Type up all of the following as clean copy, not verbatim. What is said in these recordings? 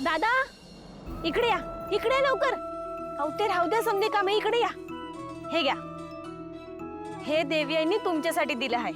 दादा इकडे या, इकडे या लवकर. अहो ते राहू द्या समजे काम, इकडे या. हे घ्या, हे देवी आईनी तुमच्यासाठी दिलं आहे.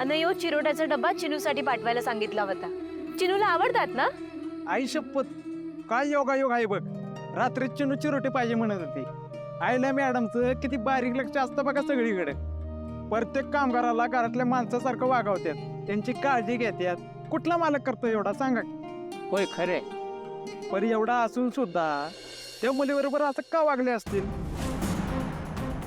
आणि यो चिरोट्याचा डब्बा चिनूसाठी पाठवायला सांगितला होता. चिनूला आवडतात ना? आई शपथ, काय योगायोग आहे बघ. रात्री चिनू चिरोटे पाहिजे म्हणत होती. आईला मॅडमचं किती बारीक लक्ष असतं बघा सगळीकडे. प्रत्येक कामगाराला घरातल्या माणसासारखं वागवतात, त्यांची काळजी घेतात. कुठला मालक करतो एवढा सांगा? होय खरे. पण एवढा असून सुद्धा त्या मुलीबरोबर असं का वागले असतील?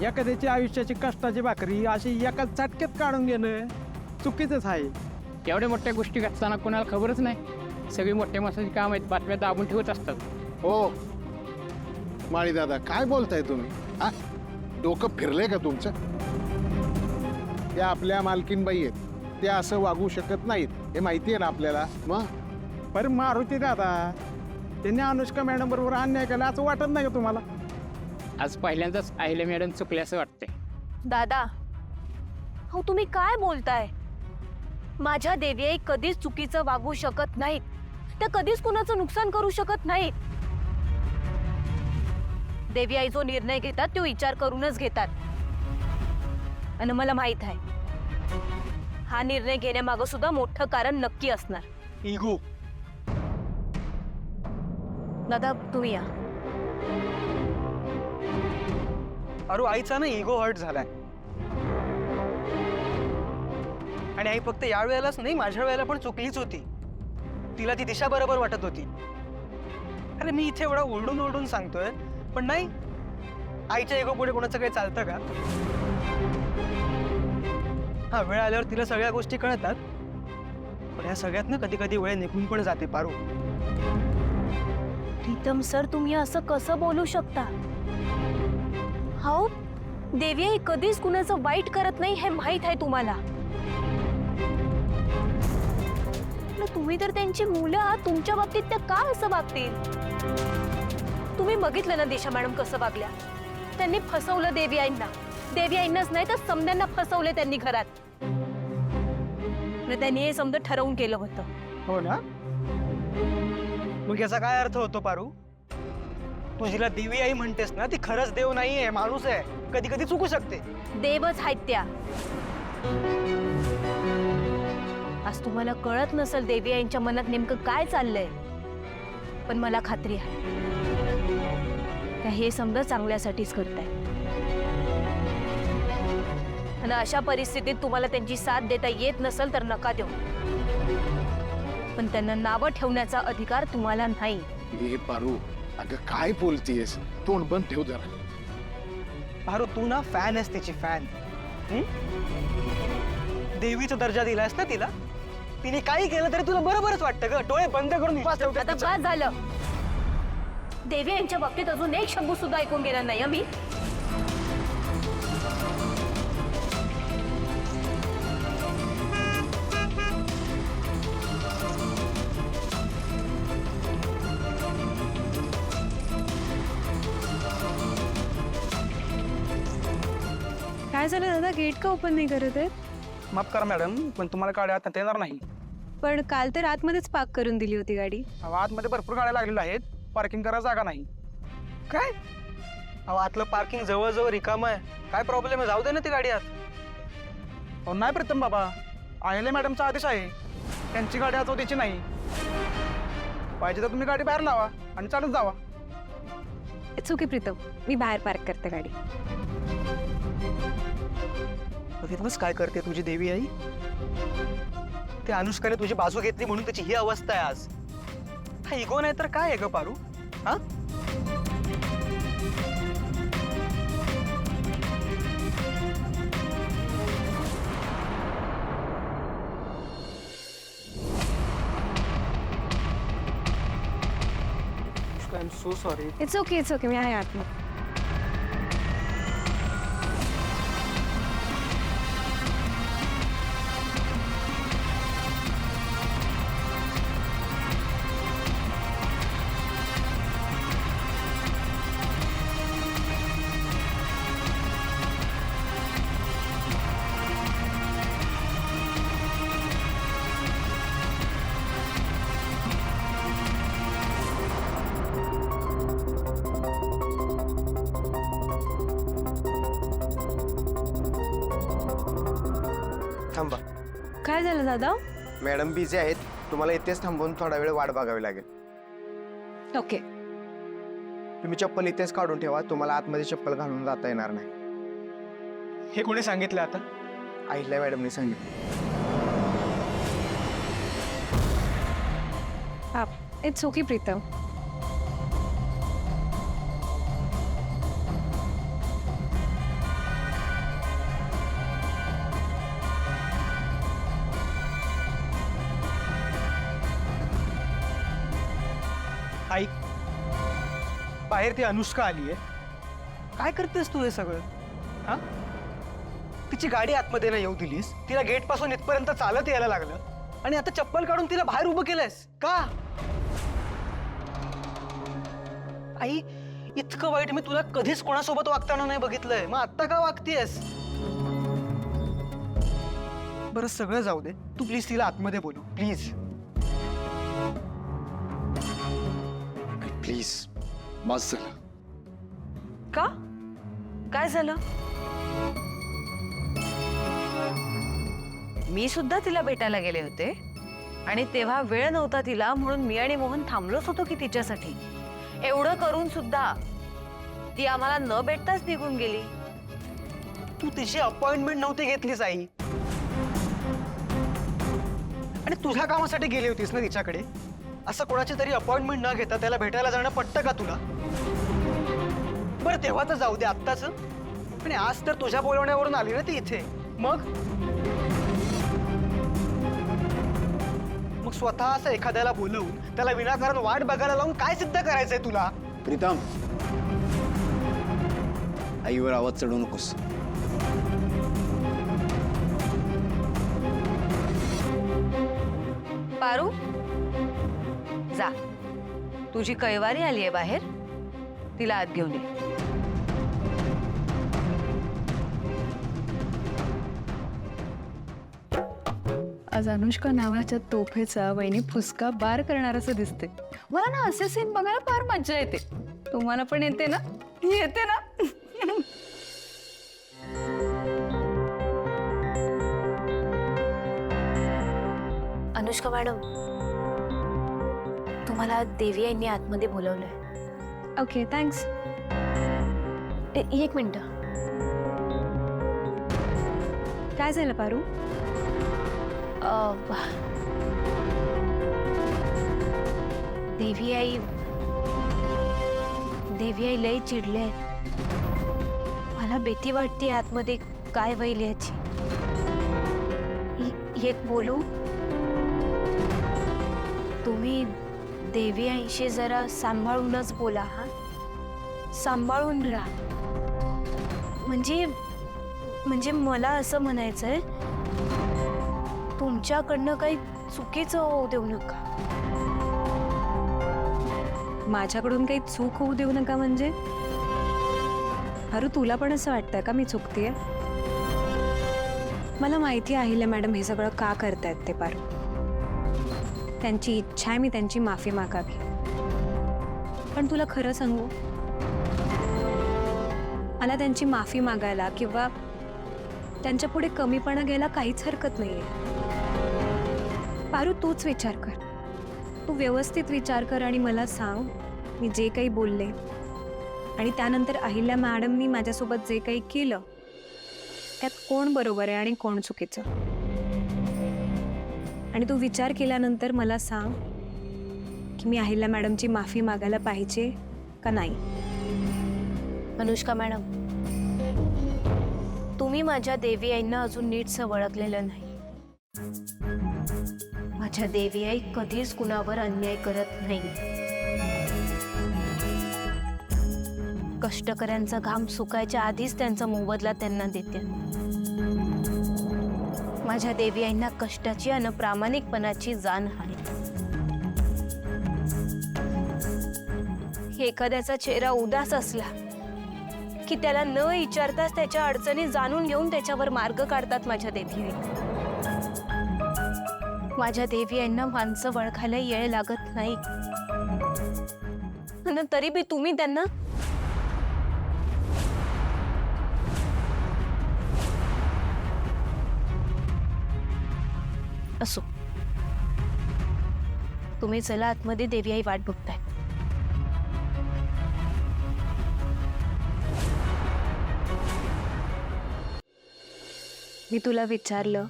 एखाद्याची आयुष्याची कष्टाची भाकरी अशी एका झटक्यात काढून घेणं चुकीचंच आहे. एवढ्या मोठ्या गोष्टी घडताना कोणाला खबरच नाही. सगळी मोठ्या माणसाची काम आहेत, बातम्या दाबून ठेवत असतात. हो माळी दादा, काय बोलताय तुम्ही? हा, डोकं फिरलंय का तुमचं? त्या आपल्या मालकीनबाई आहेत, त्या असं वागू शकत नाहीत, हे माहिती आहे ना आपल्याला. मग पण मारुती दादा, त्यांनी अनुष्का मॅडम बरोबर अन्याय केला असं वाटत नाही का तुम्हाला? आज पहिल्यांदाच आहिले मॅडम चुकले असं वाटते. दादा हो, तुम्ही काय बोलताय? माझ्या देवी आई कधीच चुकीचं वागू शकत नाहीत. त्या कधीच कुणाचं नुकसान करू शकत नाहीत. देवी आई जो निर्णय घेतात तो विचार करूनच घेतात. आणि मला माहित आहे, हा निर्णय घेण्यामागं सुद्धा मोठं कारण नक्की असणार. इगो. दादा तुम्ही या. अरे आईचा ना इगो हर्ट झालाय. आणि आई फक्त या वेळेलाच नाही, माझ्या वेळेला पण चुकलीच होती. तिला ती दिशा बरोबर वाटत होती. अरे मी इथे एवढा ओरडून ओरडून सांगतोय, पण नाही, आईच्या इगो पुढे कोणाचं काही चालतं का? हा, वेळ आल्यावर तिला सगळ्या गोष्टी कळतात. पण या सगळ्यात ना कधी कधी वेळ निघून पण जाते पारू. प्रीतम सर, तुम्ही असं कसं बोलू शकता? हो, देवी आई कधीच कुणाचं वाईट करत नाही हे माहित आहे तुम्हाला. तुम्ही तर त्यांची मुलं आहात, तुमच्या बाबतीत त्या का असं वागतील? तुम्ही बघितलं ना दिशा मॅडम कसं वागल्या. त्यांनी फसवलं देवी आईंना. देवी आईंनाच नाही तर समद्यांना फसवले त्यांनी घरात. त्यांनी हे समजा ठरवून केलं होतं. हो ना? मग याचा काय अर्थ होतो पारू? तू जिला देवी आई म्हणतेस ना, ती खरंच देव नाहीये, माणूस आहे. कधी कधी चुकू शकते. देवच आहेत त्या. आज तुम्हाला कळत नसेल देवी आईंच्या मनात नेमकं काय चाललंय, पण मला खात्री आहे त्या हे समजा चांगल्यासाठीच करताय. आणि अशा परिस्थितीत तुम्हाला त्यांची साथ देता येत नसेल तर नका देऊ. पण त्यांना नावं ठेवण्याचा अधिकार तुम्हाला नाही. हे पारू, अगं काय बोलतीयस? तोंड बंद ठेव जरा. पारू, तू ना फॅन आहेस तिची, फॅन. देवीचा दर्जा दिलायस ना तिला. तिने काही केलं तरी तुला बरोबरच वाटतं ग. डोळे बंद करून विश्वास ठेवते आता तिच्यावर. बस झालं. देवी यांच्या बाबतीत अजून एक शब्द सुद्धा ऐकून गेला नाही आम्ही. काय झालं दादा, गेट का ओपन नाही करत आहे? माफ करा मॅडम, पण तुम्हाला गाडी आता येणार नाही. पण काल तर आतमध्येच पार्क करून दिली होती गाडी. आतमध्ये भरपूर गाड्या लागलेल्या आहेत, पार्किंग करायला जागा नाही. काय? अहो, आतलं पार्किंग जवळजवळ रिकाम आहे. काय प्रॉब्लेम आहे? जाऊ दे ना ती गाडी आत. अहो नाही प्रीतम बाबा, आहिले मॅडमचा आदेश आहे, त्यांची गाडी आत द्यायची नाही. पाहिजे तर तुम्ही गाडी बाहेर लावा आणि चालत जावा. इट्स ओके प्रीतम, मी बाहेर पार्क करते गाडी. बघितलंच काय करते तुझी देवी आई. त्या अनुष्काने तुझी बाजू घेतली म्हणून त्याची ही अवस्था आहे आज. हा इगो नाही तर काय आहे ग पारू? हा, I am so sorry. It's okay, मी आहे आतमध्ये. थांबा. काय झालं दादा? मॅडम बिझी आहेत, तुम्हाला इथेच थांबून थोडा वेळ वाट बघावी लागेल. ओके. तुम्ही चप्पल इथेच काढून ठेवा, तुम्हाला आतमध्ये चप्पल घालून जाता येणार नाही. हे कोणी सांगितलं आता? अहिल्या मॅडमने सांगितलं. It's okay Pritam. आई, बाहेर ती अनुष्का आली आहे. काय करतेस तू हे सगळं? हा, तिची गाडी आतमध्ये नाही येऊ दिलीस, तिला गेट पासून इथपर्यंत चालत यायला लागलं, आणि आता चप्पल काढून तिला बाहेर उभं केलंयस का? आई, इतकं वाईट मी तुला कधीच कोणासोबत वागताना नाही बघितलंय, मग आत्ता का वागतेस? बरं सगळं जाऊ दे, तू प्लीज तिला आतमध्ये बोलू प्लीज. प्लीज बस झालं. का? काय झालं? मी सुद्धा तिला भेटायला गेले होते आणि तेव्हा वेळ नव्हता तिला, म्हणून मी आणि मोहन थांबलोच होतो की तिच्यासाठी. एवढं करून सुद्धा ती आम्हाला न भेटताच निघून गेली. तू तिची अपॉइंटमेंट नव्हती घेतलीस आई, आणि तुझ्या कामासाठी गेली होतीस ना तिच्याकडे. असं कोणाची तरी अपॉइंटमेंट न घेता त्याला भेटायला जाणं पटतं का तुला? बरं तेव्हा तर जाऊ दे आत्ताच, आणि आज तर तुझ्या बोलवण्यावरून आली ना ती इथे. मग स्वतः असं एखाद्याला बोलवून त्याला विनाकारण वाट बघायला लावून काय सिद्ध करायचंय तुला? प्रीतम, आईवर आवाज चढवू नकोस. पारू, जा, तुझी कैवारी आली आहे बाहेर, तिला आत घेऊन ये. आज अनुष्का नावाच्या तोफेचा वहिनी फुसका बार करणार असं दिसते. मला ना असे सीन बघायला फार मजा येते. तुम्हाला पण येते ना? येते ना? अनुष्का मॅडम, तुम्हाला देवी यांनी आतमध्ये बोलवलंय. Okay, thanks. एक मिनिट. काय झालं पारू? देवी आई लय चिडले. मला भीती वाटते आतमध्ये काय होईल याची. एक बोलू? तुम्ही देवी आईशी जरा सांभाळूनच बोला. हा, सांभाळून राहा. म्हणजे मला असं म्हणायचंय, तुमच्याकडनं काही चुकीचं होऊ देऊ नका. माझ्याकडून काही चूक होऊ देऊ नका म्हणजे? अरे तुला पण असं वाटतंय का मी चुकतेय? मला माहिती आहे अहिल्या मॅडम हे सगळं का करतायत ते. पारू, त्यांची इच्छा आहे मी त्यांची माफी मागावी. पण तुला खरं सांगू, मला त्यांची माफी मागायला किंवा त्यांच्या पुढे कमीपणा घ्यायला काहीच हरकत नाहीये. पारू, तूच विचार कर. तू व्यवस्थित विचार कर आणि मला सांग, मी जे काही बोलले आणि त्यानंतर अहिल्या मॅडमनी माझ्यासोबत जे काही केलं त्यात कोण बरोबर आहे आणि कोण चुकीचं. आणि तू विचार केल्यानंतर मला सांग की मी अहिल्या मॅडमची माफी मागायला पाहिजे का नाही. अनुष्का मॅडम, तुम्ही माझ्या देवी आईंना अजून नीटसं ओळखलेलं नाही. माझ्या देवी आई कधीच कुणावर अन्याय करत नाही. कष्टकऱ्यांचा घाम सुकायच्या आधीच त्यांचा मोबदला त्यांना देते. माझ्या देवी आईंना कष्टाची आणि प्रामाणिकपणाची जाण आहे. एखाद्याचा चेहरा उदास असला की त्याला न विचारताच त्याच्या अडचणी जाणून घेऊन त्याच्यावर मार्ग काढतात माझ्या देवी आई. माझ्या देवी आईंना माणसं ओळखायला येळ लागत नाही, आणि तरी बी तुम्ही त्यांना असो, तुम्ही चला आतमध्ये, देवी आई वाट बघताय. मी तुला विचारलं,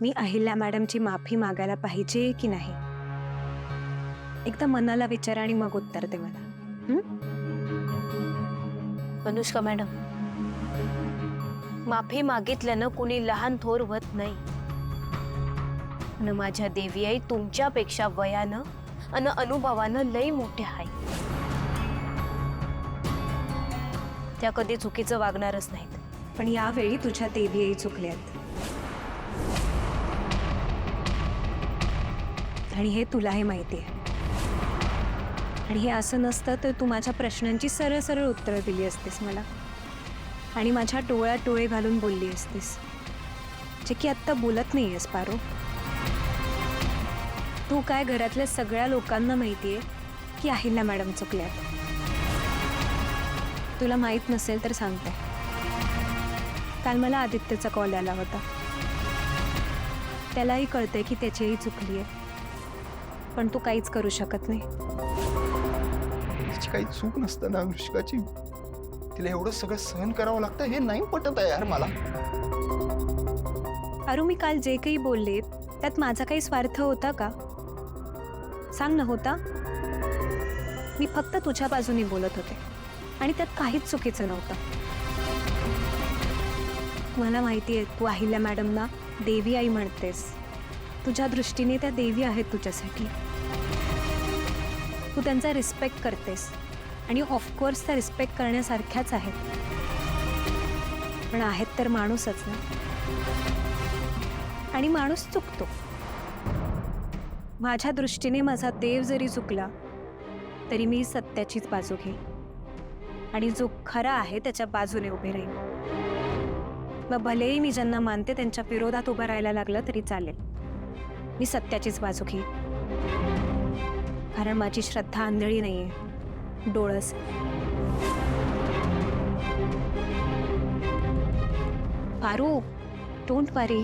मी अहिल्या मॅडमची माफी मागायला पाहिजे की नाही? एकदा मनाला विचार आणि मग उत्तर दे मला. अनुष्का मॅडम, माफी मागितल्यानं कुणी लहान थोर होत नाही. आणि माझ्या देवी आई तुमच्यापेक्षा वयानं आणि अनुभवानं लई मोठ्या आहे. त्या कधी चुकीचं वागणारच नाहीत. पण यावेळी तुझ्या देवीही चुकल्यात, आणि हे तुलाही माहिती आहे. आणि हे असं नसतं तर तू माझ्या प्रश्नांची सरळ सरळ उत्तरं दिली असतीस मला, आणि माझ्या डोळ्यात डोळे घालून बोलली असतीस, जे की आत्ता बोलत नाही आहेस पारो. तू काय घरातल्या सगळ्या लोकांना माहिती आहे की अहिल्या मॅडम चुकल्यात. तुला माहीत नसेल तर सांगते, काल मला आदित्यचा कॉल आला होता. त्यालाही कळतंय की त्याचीही चुकली आहे, पण तू काहीच करू शकत नाही. तिची काही चूक नसताना अनुष्काची तिला एवढं सगळं सहन करावं लागतं, हे नाही पटत आहे यार मला. अरू, मी काल जे काही बोलले त्यात माझा काही स्वार्थ होता का? सांग ना, होता? मी फक्त तुझ्या बाजूने बोलत होते आणि त्यात काहीच चुकीचं नव्हतं. मला माहिती आहे तू अहिल्या मॅडमना देवी आई म्हणतेस. तुझ्या दृष्टीने त्या देवी आहेत तुझ्यासाठी. तू त्यांचा रिस्पेक्ट करतेस आणि ऑफकोर्स त्या रिस्पेक्ट करण्यासारख्याच आहेत, पण आहेत तर माणूसच ना, आणि माणूस चुकतो. माझ्या दृष्टीने माझा देव जरी चुकला तरी मी सत्याचीच बाजू घेईन आणि जो खरा आहे त्याच्या बाजूने उभे राहीन. मग भलेही मी ज्यांना मानते त्यांच्या विरोधात उभं राहायला लागलं तरी चालेल. मी सत्याचीच बाजू घेईन, कारण माझी श्रद्धा आंधळी नाहीये, डोळस. Paru, don't worry.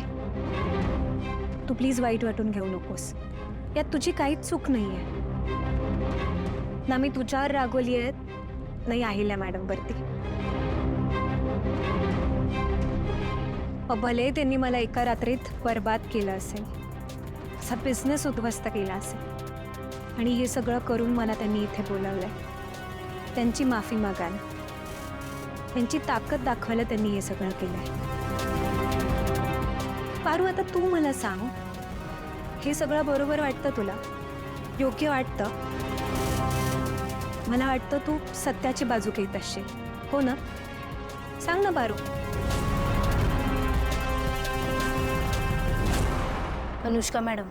तू प्लीज वाईट वाटून घेऊ नकोस. यात तुझी काहीच चूक नाहीये ना. मी तुझ्यावर रागवली आहे नाही अहिल्या मॅडमवरती. भले त्यांनी मला एका रात्रीत बर्बाद केलं असेल, असा बिझनेस उद्ध्वस्त केला असेल, आणि हे सगळं करून मला त्यांनी इथे बोलावलंय. त्यांची माफी मागायला, त्यांची ताकद दाखवायला त्यांनी हे सगळं केलंय. पारू, आता तू मला सांग, हे सगळं बरोबर वाटतं तुला? योग्य वाटतं? मला वाटतं तू सत्याची बाजू घेत असशील, हो ना? सांग ना पारू. अनुष्का मॅडम,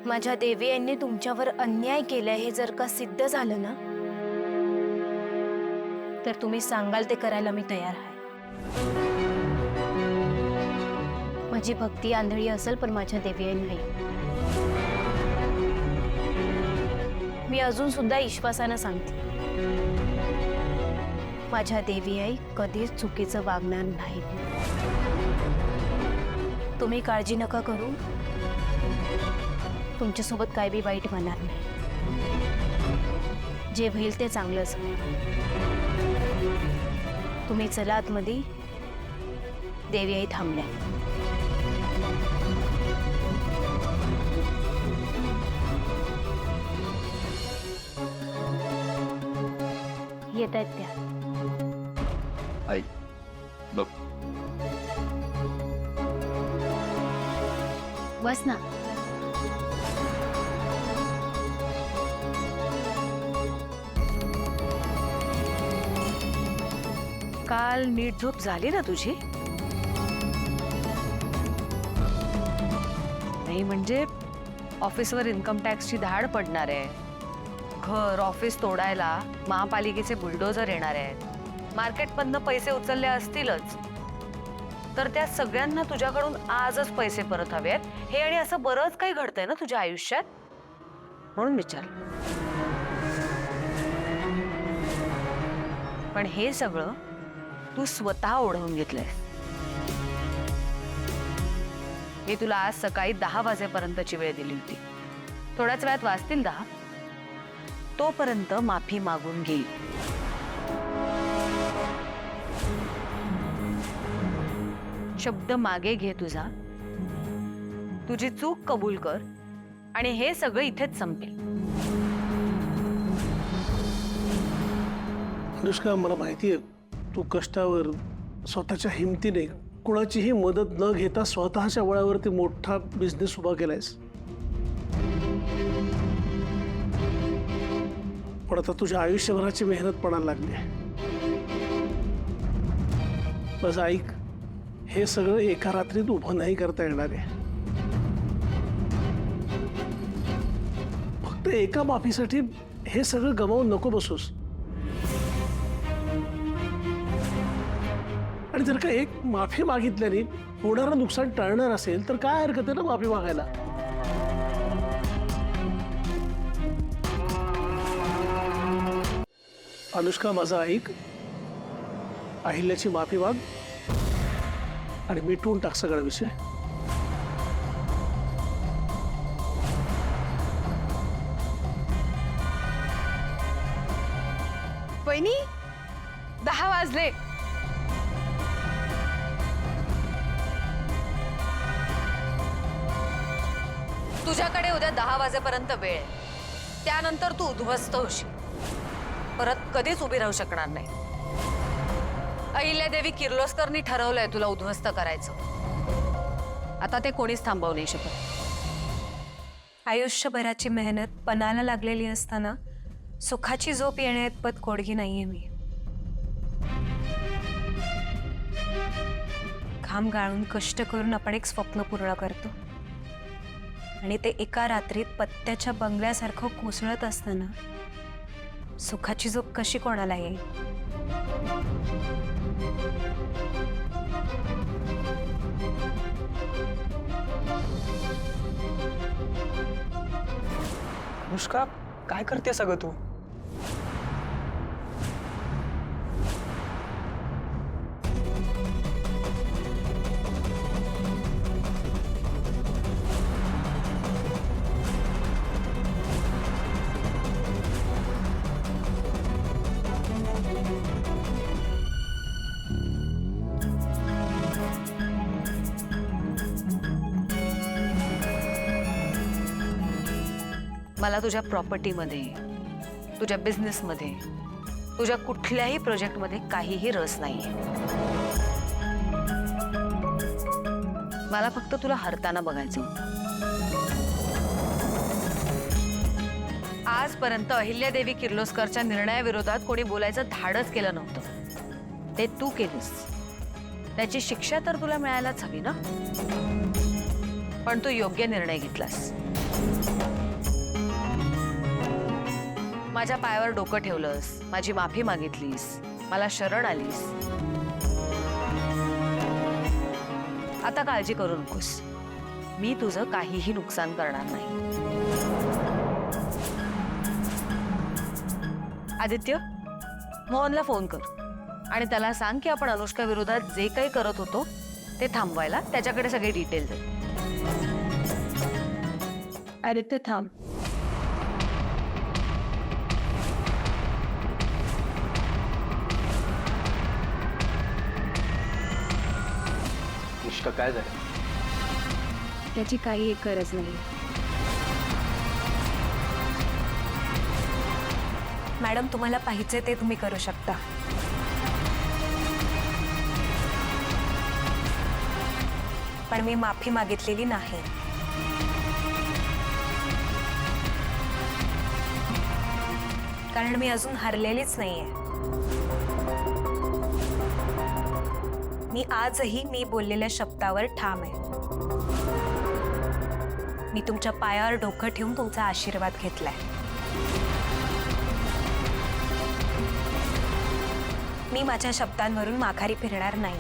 माझ्या देवी यांनी तुमच्यावर अन्याय केलाय हे जर का सिद्ध झालं ना, तर तुम्ही सांगाल ते करायला मी तयार आहे. माझी भक्ती आंधळी असेल पण माझ्या देवी आई नाही. मी अजून सुद्धा विश्वासानं सांगते, माझ्या देवी आई कधीच चुकीचं वागणार नाही. तुम्ही काळजी नका करू, तुमच्यासोबत काय बी वाईट होणार नाही. जे होईल ते चांगलंच. तुम्ही चला आतमध्ये, देवी आई थांबल्या. येत आहेत त्या. आई बघ, बस ना. काल नीट झोप झाली ना तुझी? नाही म्हणजे ऑफिसवर इन्कम टॅक्सची धाड पडणार आहे, घर ऑफिस तोडायला महापालिकेचे बुलडोझर येणार आहेत, मार्केटमधनं पैसे उचलले असतीलच, तर त्या सगळ्यांना तुझ्याकडून आजच पैसे परत हवेत. हे आणि असं बरंच काही घडतंय ना तुझ्या आयुष्यात, म्हणून विचार. पण हे सगळं तू स्वतः ओढवून घेतलंय. मी तुला आज सकाळी 10 वाजेपर्यंतची वेळ दिली होती. थोड्याच वेळात वाजतील 10. तोपर्यंत माफी मागून घे. शब्द मागे घे तुझा, तुझी चूक कबूल कर आणि हे सगळं इथेच संपेल. अनुष्का, मला माहिती आहे तू कष्टावर स्वतःच्या हिमतीने कुणाचीही मदत न घेता स्वतःच्या बळावरती मोठा बिझनेस उभा केलायस. पण आता तुझ्या आयुष्यभराची मेहनत पणाला लागली. बस ऐक, हे सगळं एका रात्रीत उभं नाही करता येणार आहे. फक्त एका माफीसाठी हे सगळं गमावून नको बसूस. आणि जर का एक माफी मागितल्याने होणारं नुकसान टाळणार असेल तर काय हरकत आहे ना माफी मागायला. अनुष्का, माझं ऐक, अहिल्याची माफी माग आणि मिटवून टाक सगळा विषय. वहिनी 10 वाजले. तुझ्याकडे उद्या 10 वाजेपर्यंत वेळ आहे. त्यानंतर तू उद्ध्वस्त होशील, परत कधीच उभी राहू शकणार नाही. अहिल्यादेवी किर्लोस्करनी ठरवलंय तुला उद्ध्वस्त करायचं. आता ते कोणीच थांबवू नाही शकत. आयुष्यभराची मेहनत पणाला लागलेली असताना सुखाची झोप येण्याइतपत कोडगी नाहीये मी. घाम गाळून कष्ट करून आपण एक स्वप्न पूर्ण करतो आणि ते एका रात्रीत पत्त्याच्या बंगल्यासारखं कोसळत असताना सुखाची झोप कशी कोणाला येईल. अनुष्का, काय करते सगळं तू? मला तुझ्या प्रॉपर्टीमध्ये, तुझ्या बिझनेसमध्ये, तुझ्या कुठल्याही प्रोजेक्टमध्ये काहीही रस नाहीये. मला फक्त तुला हरताना बघायचं. आजपर्यंत अहिल्यादेवी किर्लोस्करच्या निर्णयाविरोधात कोणी बोलायचं धाडच केलं नव्हतं. ते तू केलीस. त्याची शिक्षा तर तुला मिळायलाच हवी ना. पण तू योग्य निर्णय घेतलास. माझ्या पायावर डोकं ठेवलंस, माझी माफी मागितलीस, मला शरण आलीस. आता काळजी करू नकोस, मी तुझं काहीही नुकसान करणार नाही. आदित्य, मोहनला फोन कर आणि त्याला सांग की आपण अनुष्का विरोधात जे काही करत होतो ते थांबवायला त्याच्याकडे सगळे डिटेल्स दे. आदित्य थांब. अनुष्का, काय झालं? त्याची काही एक गरज नाही. मॅडम, तुम्हाला पाहिजे ते तुम्ही करू शकता. पण मी माफी मागितलेली नाही. कारण मी अजून हरलेलीच नाहीये. मी आजही मी बोललेल्या शब्दावर ठाम आहे. मी तुमच्या पायावर डोकं ठेवून तुमचा आशीर्वाद घेतलाय. मी माझ्या शब्दांवरून माघारी फिरणार नाही.